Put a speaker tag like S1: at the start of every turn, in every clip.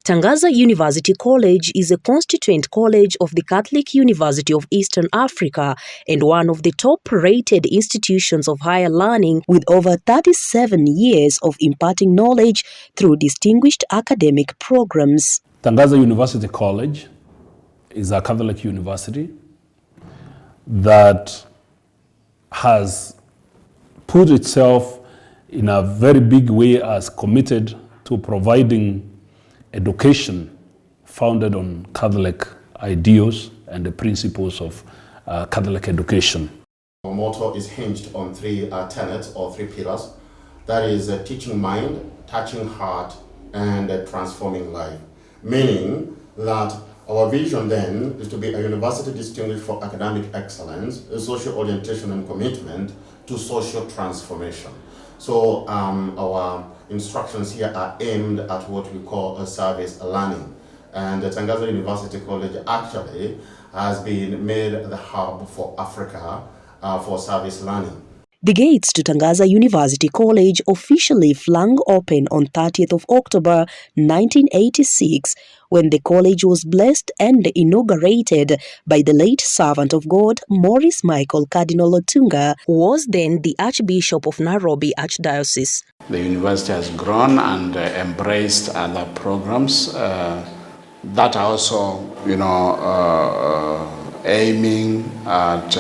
S1: Tangaza University College is a constituent college of the Catholic University of Eastern Africa and one of the top-rated institutions of higher learning with over 37 years of imparting knowledge through distinguished academic programs.
S2: Tangaza University College is a Catholic university that has put itself in a very big way as committed to providing education founded on Catholic ideals and the principles of Catholic education.
S3: Our motto is hinged on three tenets or three pillars. That is teaching mind, touching heart, and transforming life. Meaning that our vision then is to be a university distinguished for academic excellence, social orientation and commitment to social transformation. So our instructions here are aimed at what we call a service learning. And the Tangaza University College actually has been made the hub for Africa for service learning.
S1: The gates to Tangaza University College officially flung open on 30th of October 1986 when the college was blessed and inaugurated by the late servant of God, Maurice Michael Cardinal Otunga, who was then the Archbishop of Nairobi Archdiocese.
S4: The university has grown and embraced other programs that are also, aiming at,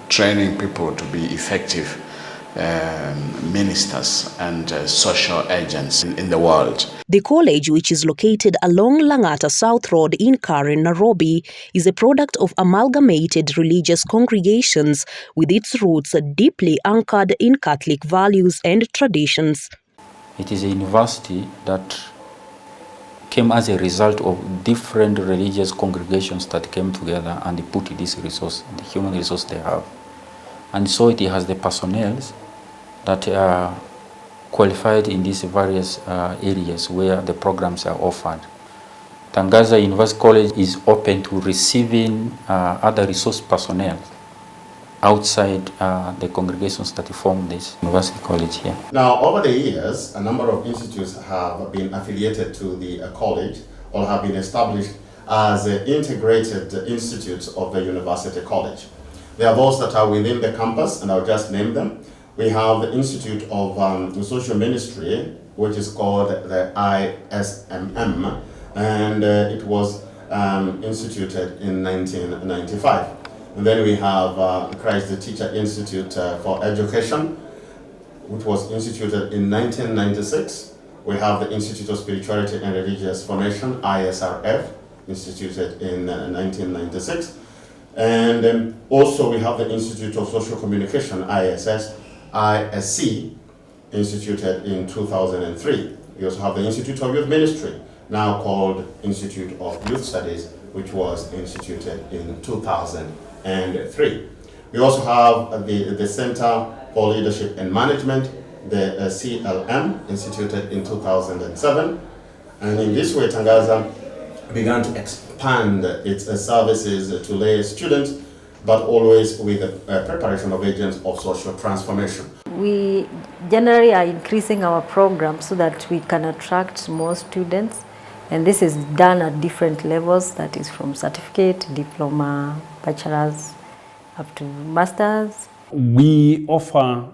S4: training people to be effective ministers and social agents in the world.
S1: The college, which is located along Langata South Road in Karen, Nairobi, is a product of amalgamated religious congregations with its roots deeply anchored in Catholic values and traditions.
S5: It is a university that came as a result of different religious congregations that came together and they put this resource, the human resource they have. And so it has the personnel that are qualified in these various areas where the programs are offered. Tangaza University College is open to receiving other resource personnel outside the congregations that form this university college here.
S3: Now, over the years, a number of institutes have been affiliated to the college or have been established as integrated institutes of the university college. There are those that are within the campus, and I'll just name them. We have the Institute of Social Ministry, which is called the ISMM, and it was instituted in 1995. And then we have Christ the Teacher Institute for Education, which was instituted in 1996. We have the Institute of Spirituality and Religious Formation, ISRF, instituted in 1996. And also we have the Institute of Social Communication, ISC, instituted in 2003. We also have the Institute of Youth Ministry, now called Institute of Youth Studies, which was instituted in 2003. We also have the Center for Leadership and Management, the CLM, instituted in 2007. And in this way, Tangaza began to expand its services to lay students, but always with the preparation of agents of social transformation.
S6: We generally are increasing our program so that we can attract more students, and this is done at different levels, that is from certificate, diploma, bachelor's, up to master's.
S2: We offer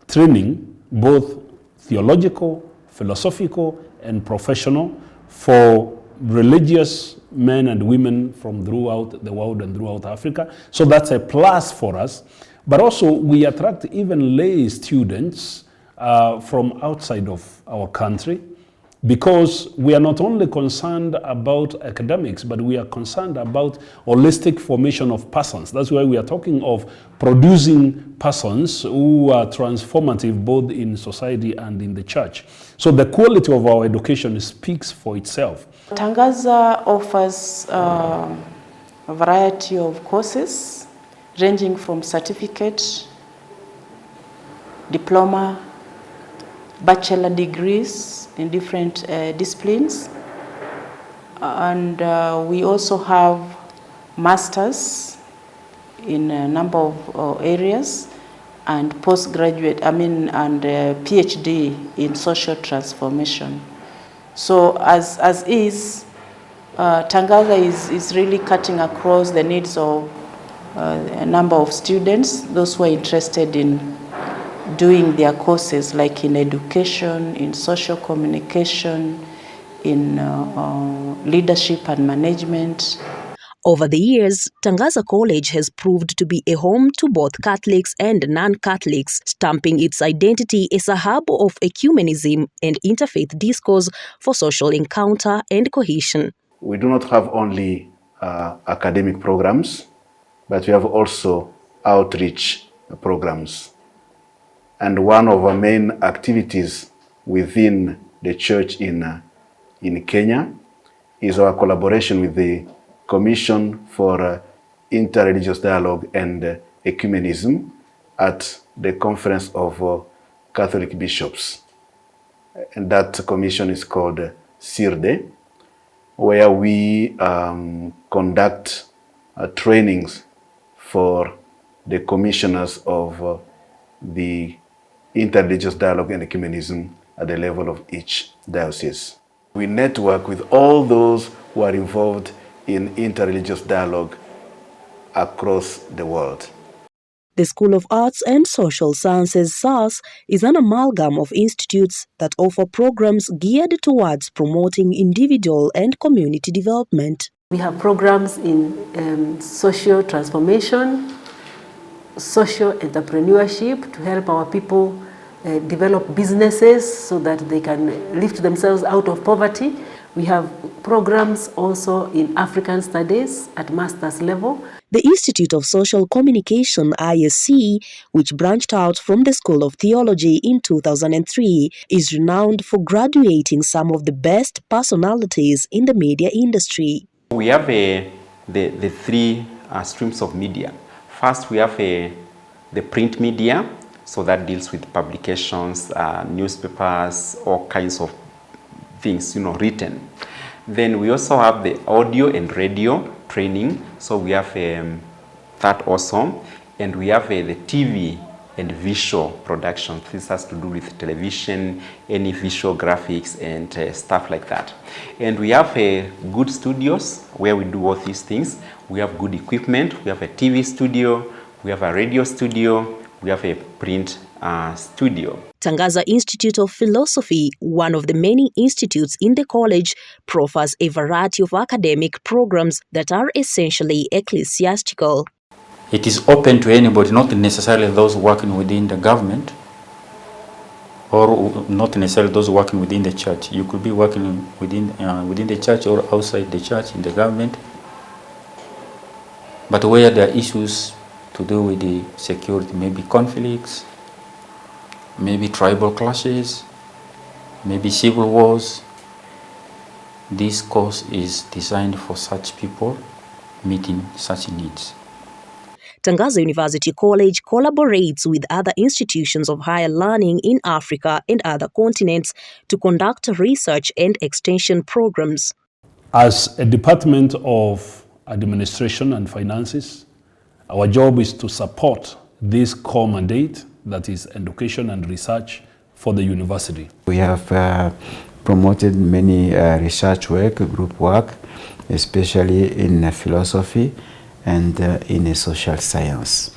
S2: training, both theological, philosophical, and professional, for religious men and women from throughout the world and throughout Africa. So that's a plus for us. But also we attract even lay students from outside of our country, because we are not only concerned about academics, but we are concerned about holistic formation of persons. That's why we are talking of producing persons who are transformative both in society and in the church. So the quality of our education speaks for itself.
S7: Tangaza offers a variety of courses ranging from certificate, diploma, bachelor degrees in different disciplines, and we also have masters in a number of areas, and postgraduate, and PhD in social transformation. So as is, Tangaza is really cutting across the needs of a number of students, those who are interested in doing their courses, like in education, in social communication, in leadership and management.
S1: Over the years, Tangaza College has proved to be a home to both Catholics and non-Catholics, stamping its identity as a hub of ecumenism and interfaith discourse for social encounter and cohesion.
S8: We do not have only academic programs, but we have also outreach programs. And one of our main activities within the church in Kenya is our collaboration with the Commission for Interreligious Dialogue and Ecumenism at the Conference of Catholic Bishops. And that commission is called CIRDE, where we conduct trainings for the commissioners of the interreligious dialogue and ecumenism at the level of each diocese. We network with all those who are involved in interreligious dialogue across the world.
S1: The School of Arts and Social Sciences, SARS, is an amalgam of institutes that offer programs geared towards promoting individual and community development.
S9: We have programs in social transformation, social entrepreneurship to help our people develop businesses so that they can lift themselves out of poverty. We have programs also in African studies at master's level.
S1: The Institute of Social Communication, ISC, which branched out from the School of Theology in 2003, is renowned for graduating some of the best personalities in the media industry.
S10: We have the three streams of media. First, we have the print media, so that deals with publications, newspapers, all kinds of things, written. Then we also have the audio and radio training, so we have that also, and we have the TV and visual production. This has to do with television, any visual graphics and stuff like that. And we have good studios where we do all these things. We have good equipment. We have a TV studio, we have a radio studio, we have a print studio.
S1: Tangaza Institute of Philosophy, one of the many institutes in the college, proffers a variety of academic programs that are essentially ecclesiastical.
S5: It is open to anybody, not necessarily those working within the government or not necessarily those working within the church. You could be working within the church or outside the church in the government. But where there are issues to do with the security, maybe conflicts, maybe tribal clashes, maybe civil wars, this course is designed for such people meeting such needs.
S1: Tangaza University College collaborates with other institutions of higher learning in Africa and other continents to conduct research and extension programs.
S2: As a Department of Administration and Finances, our job is to support this core mandate, that is education and research for the university.
S11: We have promoted many research work, group work, especially in philosophy and in social science.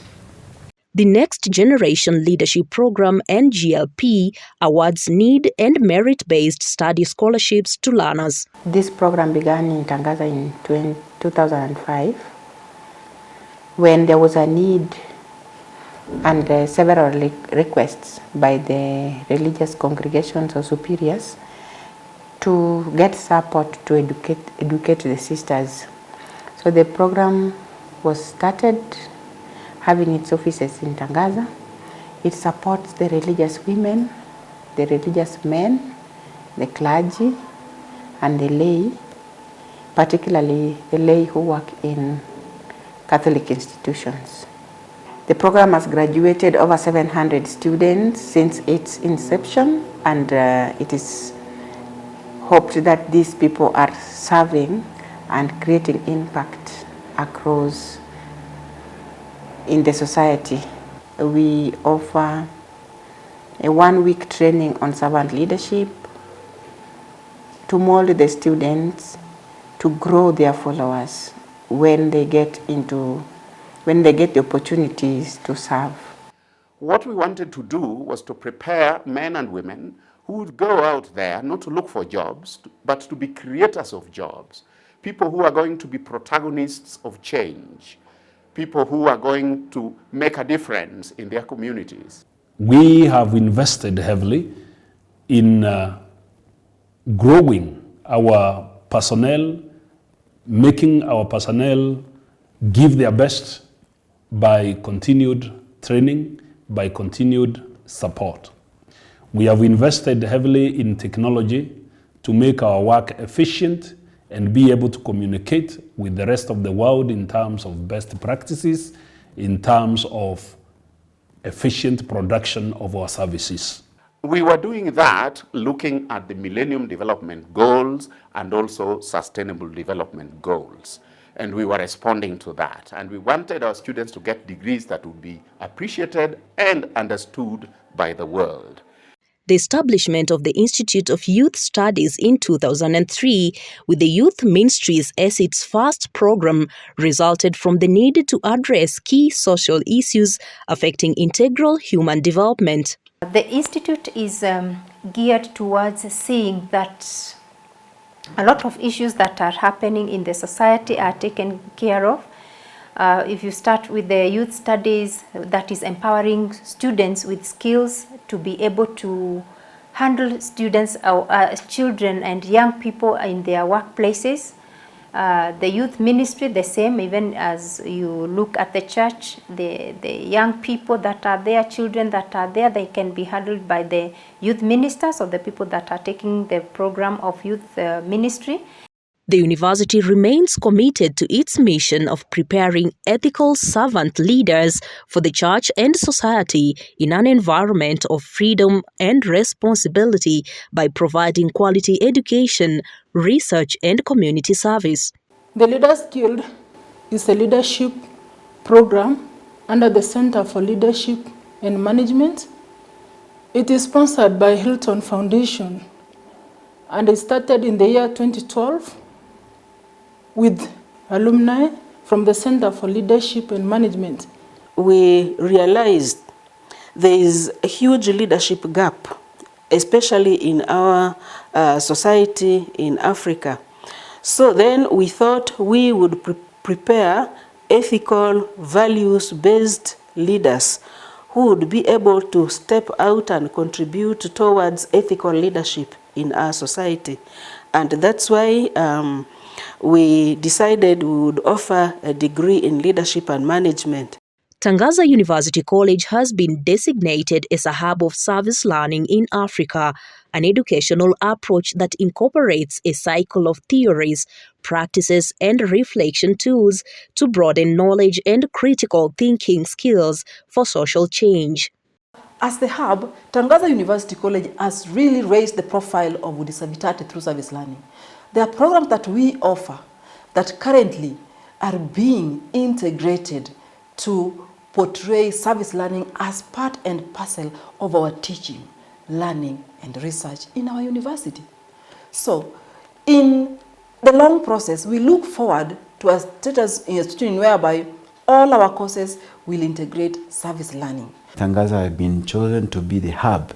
S1: The Next Generation Leadership Program, NGLP, awards need and merit-based study scholarships to learners.
S7: This program began in Tangaza in 2005 when there was a need and several requests by the religious congregations or superiors to get support to educate the sisters. So the program was started, having its offices in Tangaza. It supports the religious women, the religious men, the clergy, and the lay, particularly the lay who work in Catholic institutions. The program has graduated over 700 students since its inception, and it is hoped that these people are serving and creating impact across in the society. We offer a one-week training on servant leadership, to mold the students to grow their followers when they get the opportunities to serve.
S4: What we wanted to do was to prepare men and women who would go out there not to look for jobs, but to be creators of jobs, people who are going to be protagonists of change, people who are going to make a difference in their communities.
S2: We have invested heavily in growing our personnel, making our personnel give their best by continued training, by continued support. We have invested heavily in technology to make our work efficient and be able to communicate with the rest of the world in terms of best practices, in terms of efficient production of our services.
S4: We were doing that looking at the Millennium Development Goals and also Sustainable Development Goals. And we were responding to that. And we wanted our students to get degrees that would be appreciated and understood by the world.
S1: The establishment of the Institute of Youth Studies in 2003, with the Youth Ministries as its first program, resulted from the need to address key social issues affecting integral human development.
S12: The Institute is geared towards seeing that a lot of issues that are happening in the society are taken care of. If you start with the youth studies, that is empowering students with skills to be able to handle students, children and young people in their workplaces. The youth ministry, the same, even as you look at the church, the young people that are there, children that are there, they can be handled by the youth ministers or the people that are taking the program of youth ministry.
S1: The university remains committed to its mission of preparing ethical servant leaders for the church and society in an environment of freedom and responsibility by providing quality education, research, and community service.
S13: The Leaders Guild is a leadership program under the Center for Leadership and Management. It is sponsored by Hilton Foundation and it started in the year 2012 with alumni from the Center for Leadership and Management.
S14: We realized there is a huge leadership gap, especially in our society in Africa. So then we thought we would prepare ethical, values-based leaders who would be able to step out and contribute towards ethical leadership in our society. And that's why we decided we would offer a degree in leadership and management.
S1: Tangaza University College has been designated as a hub of service learning in Africa, an educational approach that incorporates a cycle of theories, practices, and reflection tools to broaden knowledge and critical thinking skills for social change.
S15: As the hub, Tangaza University College has really raised the profile of Udisa Vitate through service learning. There are programs that we offer that currently are being integrated to portray service learning as part and parcel of our teaching, learning, and research in our university. So, in the long process, we look forward to a status institution whereby all our courses will integrate service learning.
S11: Tangaza has been chosen to be the hub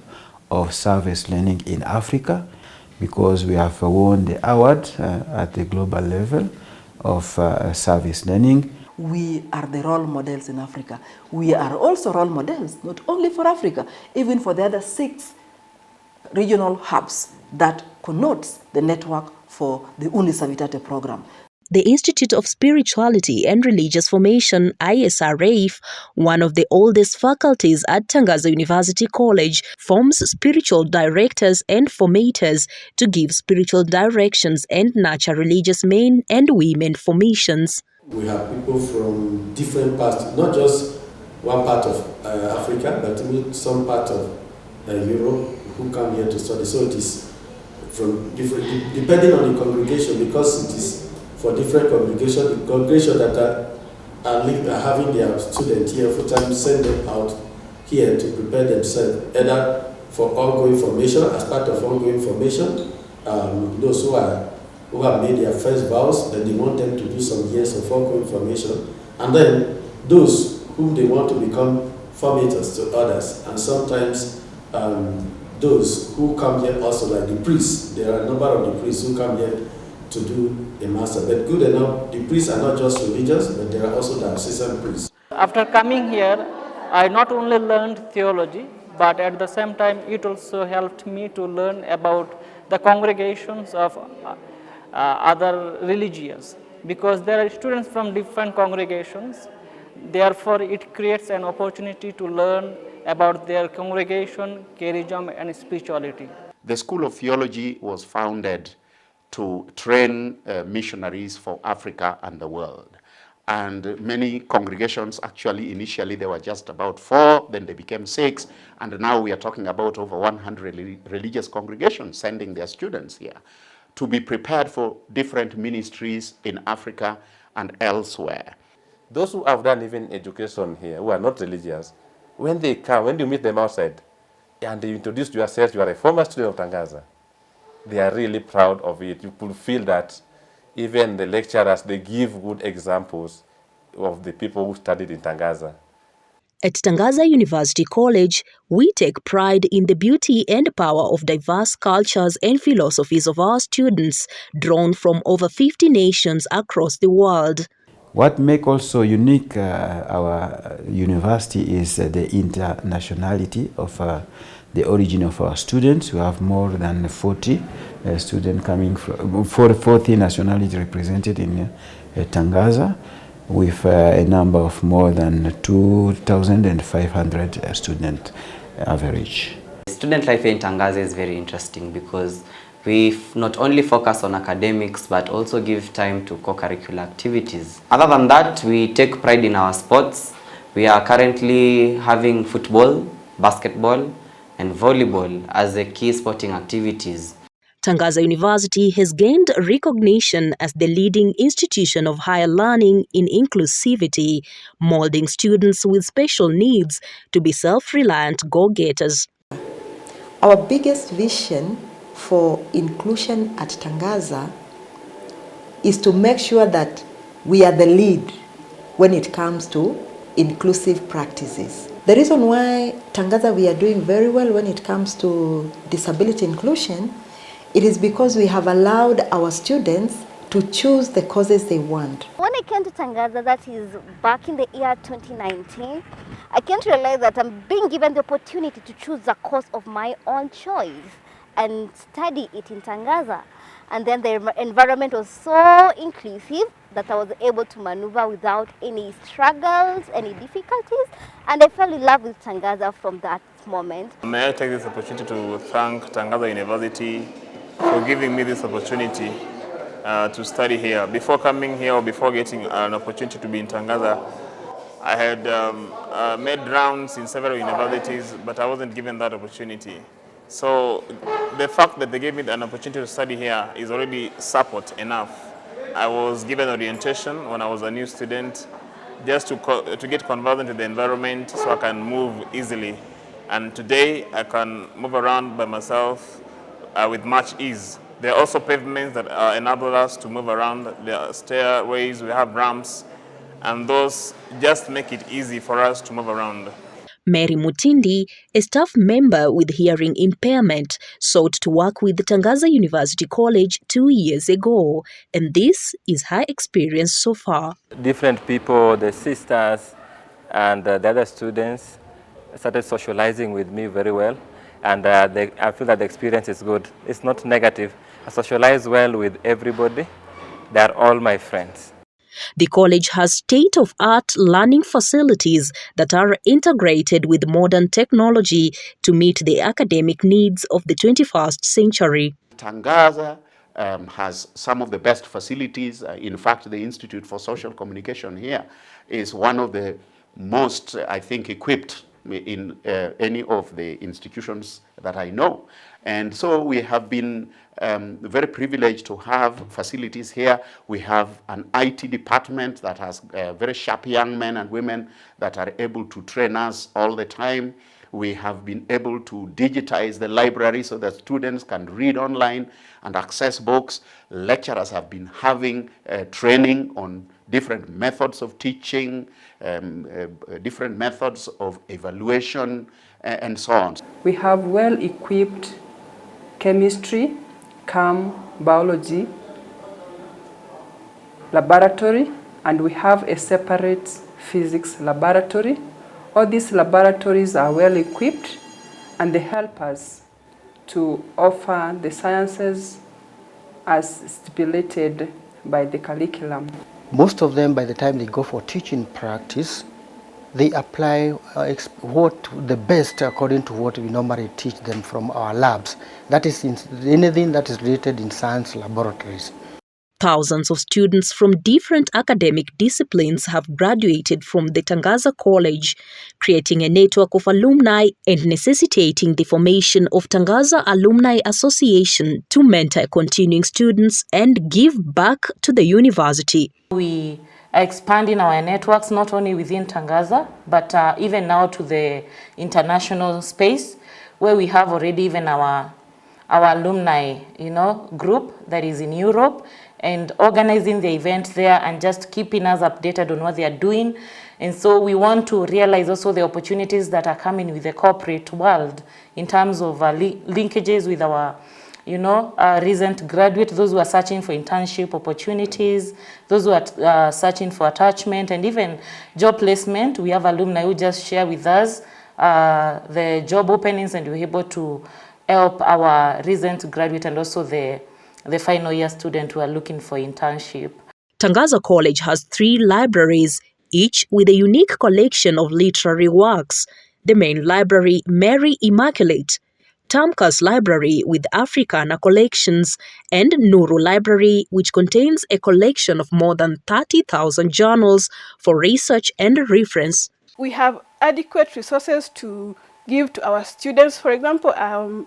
S11: of service learning in Africa because we have won the award at the global level of service learning.
S15: We are the role models in Africa. We are also role models, not only for Africa, even for the other 6 regional hubs that connotes the network for the Udisa Vitate program.
S1: The Institute of Spirituality and Religious Formation, ISRF, one of the oldest faculties at Tangaza University College, forms spiritual directors and formators to give spiritual directions and nurture religious men and women formations.
S16: We have people from different parts, not just one part of Africa, but even some part of Europe who come here to study. So it is from different, depending on the congregation, because it is for different congregations. The congregation that are having their students here full time, send them out here to prepare themselves, either for ongoing formation, as part of ongoing formation, those who have made their first vows, then they want them to do some years of folk information, and then those whom they want to become formators to others, and sometimes those who come here also, like the priests. There are a number of the priests who come here to do a master, but good enough, the priests are not just religious, but there are also diocesan priests.
S17: After coming here, I not only learned theology, but at the same time it also helped me to learn about the congregations of other religions, because there are students from different congregations. Therefore, it creates an opportunity to learn about their congregation, charism, and spirituality.
S4: The School of Theology was founded to train missionaries for Africa and the world. And many congregations, actually, initially there were just about 4, then they became 6, and now we are talking about over 100 religious congregations sending their students here to be prepared for different ministries in Africa and elsewhere.
S18: Those who have done even education here, who are not religious, when they come, when you meet them outside, and they introduce yourself, you are a former student of Tangaza, they are really proud of it. You could feel that even the lecturers, they give good examples of the people who studied in Tangaza.
S1: At Tangaza University College, we take pride in the beauty and power of diverse cultures and philosophies of our students, drawn from over 50 nations across the world.
S11: What makes also unique our university is the internationality of the origin of our students. We have more than 40 students coming from 40 nationalities represented in Tangaza, with a number of more than 2,500 student average.
S19: Student life in Tangaza is very interesting because we not only focus on academics but also give time to co-curricular activities. Other than that, we take pride in our sports. We are currently having football, basketball, and volleyball as the key sporting activities.
S1: Tangaza University has gained recognition as the leading institution of higher learning in inclusivity, molding students with special needs to be self-reliant go-getters.
S20: Our biggest vision for inclusion at Tangaza is to make sure that we are the lead when it comes to inclusive practices. The reason why Tangaza we are doing very well when it comes to disability inclusion, it is because we have allowed our students to choose the courses they want.
S21: When I came to Tangaza, that is back in the year 2019, I came to realize that I'm being given the opportunity to choose a course of my own choice and study it in Tangaza. And then the environment was so inclusive that I was able to maneuver without any struggles, any difficulties, and I fell in love with Tangaza from that moment.
S22: May I take this opportunity to thank Tangaza University for giving me this opportunity to study here. Before coming here, or before getting an opportunity to be in Tangaza, I had made rounds in several universities, but I wasn't given that opportunity. So the fact that they gave me an opportunity to study here is already support enough. I was given orientation when I was a new student, just to get conversant to the environment so I can move easily. And today I can move around by myself with much ease. There are also pavements that enable us to move around. There are stairways, we have ramps, and those just make it easy for us to move around.
S1: Mary Mutindi, a staff member with hearing impairment, sought to work with Tangaza University College 2 years ago, and this is her experience so far.
S18: Different people, the sisters and the other students started socializing with me very well, and I feel that the experience is good. It's not negative. I socialize well with everybody. They are all my friends.
S1: The college has state-of-art learning facilities that are integrated with modern technology to meet the academic needs of the 21st century.
S4: Tangaza has some of the best facilities. In fact, the Institute for Social Communication here is one of the most, I think, equipped in any of the institutions that I know. And so we have been very privileged to have facilities here. We have an IT department that has very sharp young men and women that are able to train us all the time. We have been able to digitize the library so that students can read online and access books. Lecturers have been having training on different methods of teaching, different methods of evaluation, and so on.
S3: We have well-equipped chemistry, biology laboratory, and we have a separate physics laboratory. All these laboratories are well equipped and they help us to offer the sciences as stipulated by the curriculum.
S6: Most of them, by the time they go for teaching practice, they apply what the best according to what we normally teach them from our labs. That is anything that is related in science laboratories.
S1: Thousands of students from different academic disciplines have graduated from the Tangaza College, creating a network of alumni and necessitating the formation of Tangaza Alumni Association to mentor continuing students and give back to the university.
S23: We are expanding our networks not only within Tangaza, but even now to the international space, where we have already even our alumni, group that is in Europe, and organizing the event there and just keeping us updated on what they are doing. And so we want to realize also the opportunities that are coming with the corporate world in terms of linkages with our, recent graduates, those who are searching for internship opportunities, those who are searching for attachment, and even job placement. We have alumni who just share with us the job openings, and we're able to help our recent graduate and also the final year student who are looking for internship.
S1: Tangaza College has 3 libraries, each with a unique collection of literary works. The main library, Mary Immaculate, Tamka's library with Africana collections, and Nuru Library, which contains a collection of more than 30,000 journals for research and reference.
S13: We have adequate resources to give to our students. For example,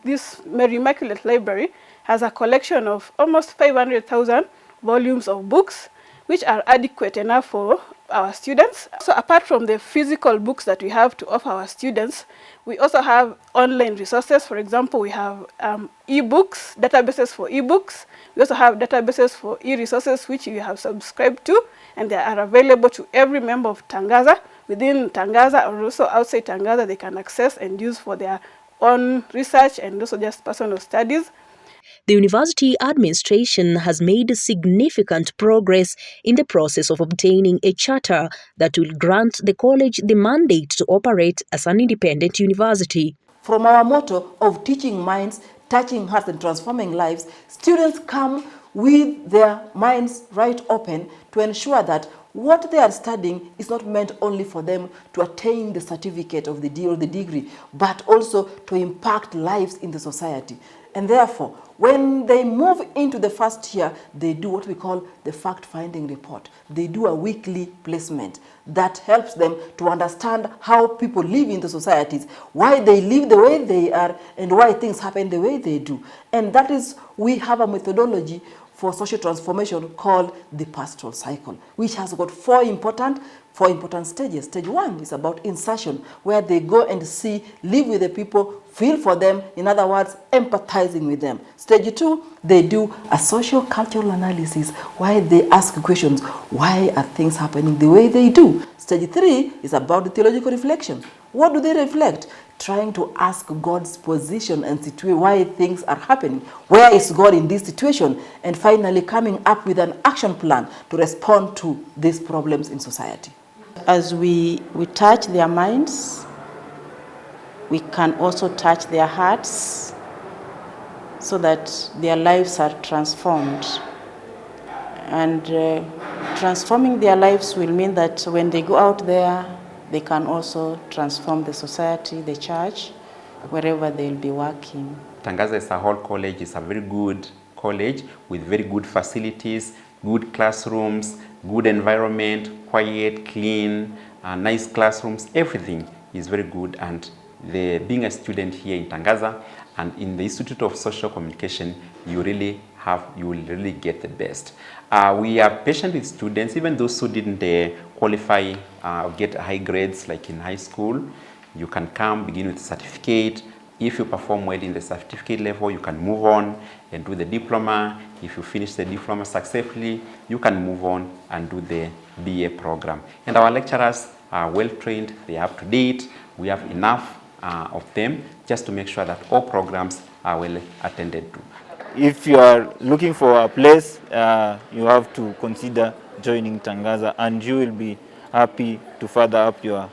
S13: this Mary Immaculate Library has a collection of almost 500,000 volumes of books, which are adequate enough for our students. So apart from the physical books that we have to offer our students, we also have online resources. For example, we have e-books, databases for e-books. We also have databases for e-resources, which we have subscribed to, and they are available to every member of Tangaza. Within Tangaza or also outside Tangaza, they can access and use for their own research and also just personal studies.
S1: The university administration has made significant progress in the process of obtaining a charter that will grant the college the mandate to operate as an independent university.
S15: From our motto of teaching minds, touching hearts and transforming lives, students come with their minds right open to ensure that what they are studying is not meant only for them to attain the certificate of the degree, but also to impact lives in the society. And therefore, when they move into the first year, they do what we call the fact-finding report. They do a weekly placement that helps them to understand how people live in the societies, why they live the way they are, and why things happen the way they do. And that is, we have a methodology for social transformation called the pastoral cycle, which has got four important stages. Stage 1 is about insertion, where they go and see, live with the people, feel for them, in other words, empathizing with them. Stage 2, they do a social cultural analysis, where they ask questions, why are things happening the way they do? Stage 3 is about the theological reflection. What do they reflect? Trying to ask God's position and why things are happening. Where is God in this situation? And finally coming up with an action plan to respond to these problems in society.
S7: As we touch their minds, we can also touch their hearts so that their lives are transformed. And transforming their lives will mean that when they go out there, they can also transform the society, the church, wherever they'll be working.
S10: Tangaza as a whole college is a very good college with very good facilities, good classrooms, good environment, quiet, clean, nice classrooms. Everything is very good, and being a student here in Tangaza and in the Institute of Social Communication, you will really get the best. We are patient with students, even those who didn't qualify, get high grades like in high school. You can come, begin with a certificate. If you perform well in the certificate level, you can move on and do the diploma. If you finish the diploma successfully, you can move on and do the BA program. And our lecturers are well trained, they are up to date. We have enough of them just to make sure that all programs are well attended to.
S5: If you are looking for a place, you have to consider joining Tangaza, and you will be happy to further up your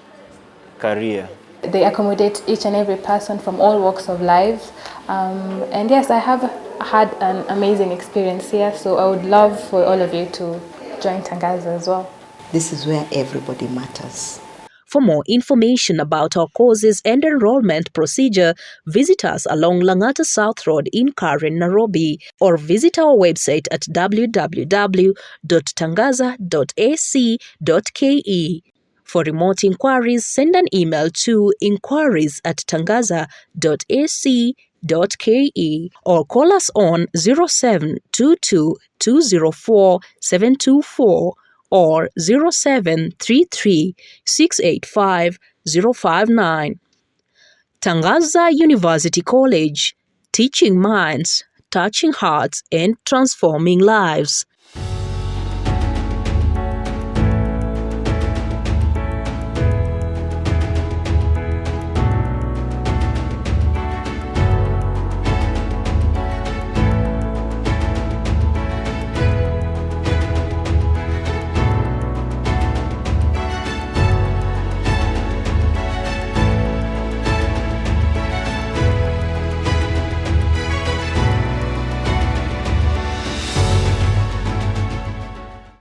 S5: career.
S8: They accommodate each and every person from all walks of life. And yes, I have had an amazing experience here, so I would love for all of you to join Tangaza as well.
S20: This is where everybody matters.
S1: For more information about our courses and enrollment procedure, visit us along Langata South Road in Karen, Nairobi, or visit our website at www.tangaza.ac.ke. For remote inquiries, send an email to inquiries@tangaza.ac.ke or call us on 0722 204 724 or 0733 685 059. Tangaza University College, teaching minds, touching hearts, and transforming lives.